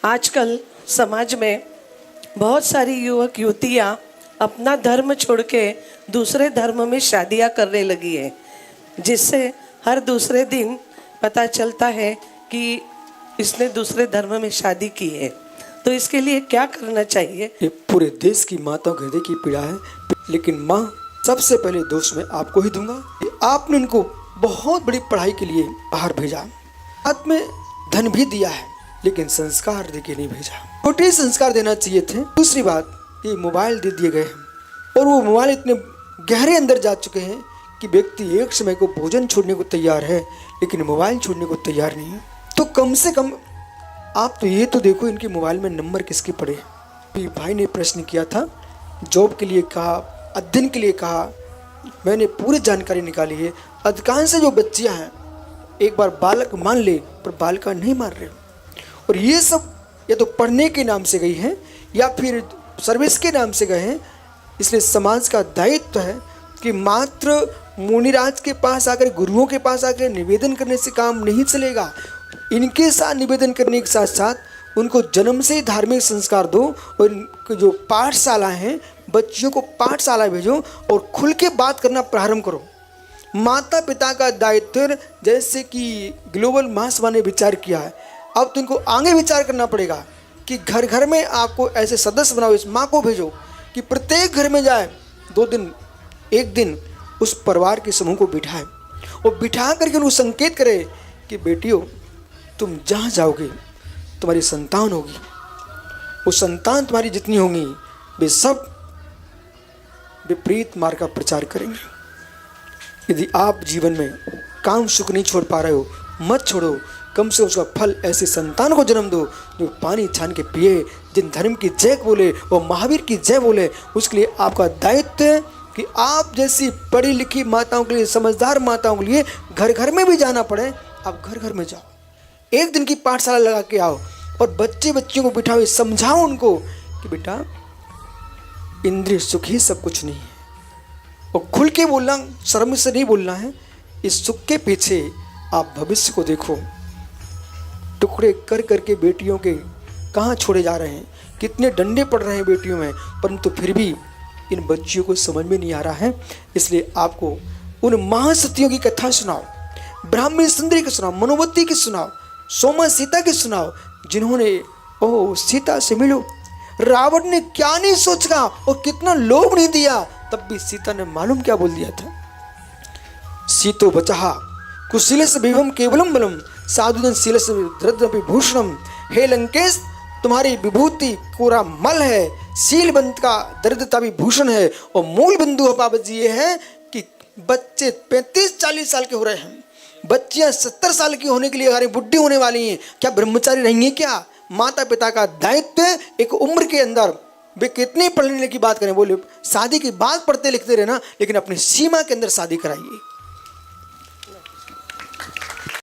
आजकल समाज में बहुत सारी युवक युवतियाँ अपना धर्म छोड़ के दूसरे धर्म में शादियाँ करने लगी है, जिससे हर दूसरे दिन पता चलता है कि इसने दूसरे धर्म में शादी की है। तो इसके लिए क्या करना चाहिए? ये पूरे देश की माताओं के हृदय की पीड़ा है, लेकिन माँ सबसे पहले दोष मैं आपको ही दूंगा कि आपने इनको बहुत बड़ी पढ़ाई के लिए बाहर भेजा, हाथ में धन भी दिया है, लेकिन संस्कार देके नहीं भेजा। छोटे संस्कार देना चाहिए थे। दूसरी बात, ये मोबाइल दे दिए गए हैं और वो मोबाइल इतने गहरे अंदर जा चुके हैं कि व्यक्ति एक समय को भोजन छोड़ने को तैयार है, लेकिन मोबाइल छोड़ने को तैयार नहीं है। तो कम से कम आप तो ये तो देखो इनके मोबाइल में नंबर किसके पड़े। फिर भाई ने प्रश्न किया था, जॉब के लिए कहा, अध्ययन के लिए कहा, मैंने पूरी जानकारी निकाली है। अधिकांश जो बच्चियां हैं एक बार बालक मान ले पर बालिका नहीं मान रहे, और ये सब या तो पढ़ने के नाम से गई हैं या फिर सर्विस के नाम से गए हैं। इसलिए समाज का दायित्व है कि मात्र मुनिराज के पास आकर, गुरुओं के पास आकर निवेदन करने से काम नहीं चलेगा। इनके साथ निवेदन करने के साथ साथ उनको जन्म से ही धार्मिक संस्कार दो, और इनके जो पाठशाला हैं बच्चियों को पाठशाला भेजो और खुल के बात करना प्रारंभ करो। माता पिता का दायित्व, जैसे कि ग्लोबल महासभा ने विचार किया है, अब तो इनको आगे विचार करना पड़ेगा कि घर घर में आपको ऐसे सदस्य बनाओ, इस माँ को भेजो कि प्रत्येक घर में जाए, 2 दिन 1 दिन उस परिवार के समूह को बिठाए और बिठा करके उनको संकेत करे कि बेटियों, तुम जहाँ जाओगे तुम्हारी संतान होगी, वो संतान तुम्हारी जितनी होंगी वे सब विपरीत मार्ग का प्रचार करेंगे। यदि आप जीवन में काम सुख नहीं छोड़ पा रहे हो, मत छोड़ो, कम से उसका फल ऐसे संतान को जन्म दो जो पानी छान के पिए, जिन धर्म की जय बोले और महावीर की जय बोले। उसके लिए आपका दायित्व है कि आप जैसी पढ़ी लिखी माताओं के लिए, समझदार माताओं के लिए घर घर में भी जाना पड़े, आप घर घर में जाओ, 1 दिन की पाठशाला लगा के आओ और बच्चियों को बिठाओ, समझाओ उनको कि बेटा इंद्रिय सुख ही सब कुछ नहीं है, और खुल के बोलना, शर्म से नहीं बोलना है। इस सुख के पीछे आप भविष्य को देखो। टुकड़े कर करके बेटियों के कहाँ छोड़े जा रहे हैं, कितने डंडे पड़ रहे हैं बेटियों में, परंतु फिर भी इन बच्चियों को समझ में नहीं आ रहा है। इसलिए आपको उन महासतियों की कथा सुनाओ, ब्राह्मणी सुंदरी की सुनाओ, मनोवती की सुनाओ, सोमा सीता की सुनाओ, जिन्होंने ओह सीता से मिलो, रावण ने क्या नहीं सोचा और कितना लोभ नहीं दिया, तब भी सीता ने मालूम क्या बोल दिया था, सीतो बचहा कुशीलस्य विभम केवलम बलम साधुजन शीलस्य धृद्रपि भूषणम। हे लंकेश, तुम्हारी विभूति कोरा मल है, शीलबंत का दरिद्रता भी भूषण है, और मूल बिंदु अपावज ये है कि बच्चे 35-40 साल के हो रहे हैं, बच्चियां 70 साल की होने के लिए अगर बुढ़ी होने वाली हैं, क्या ब्रह्मचारी रहेंगी क्या? माता पिता का दायित्व एक उम्र के अंदर वे कितनी पढ़ने की बात करें, बोले शादी की बात पढ़ते लिखते रहना, लेकिन अपनी सीमा के अंदर शादी कराइए।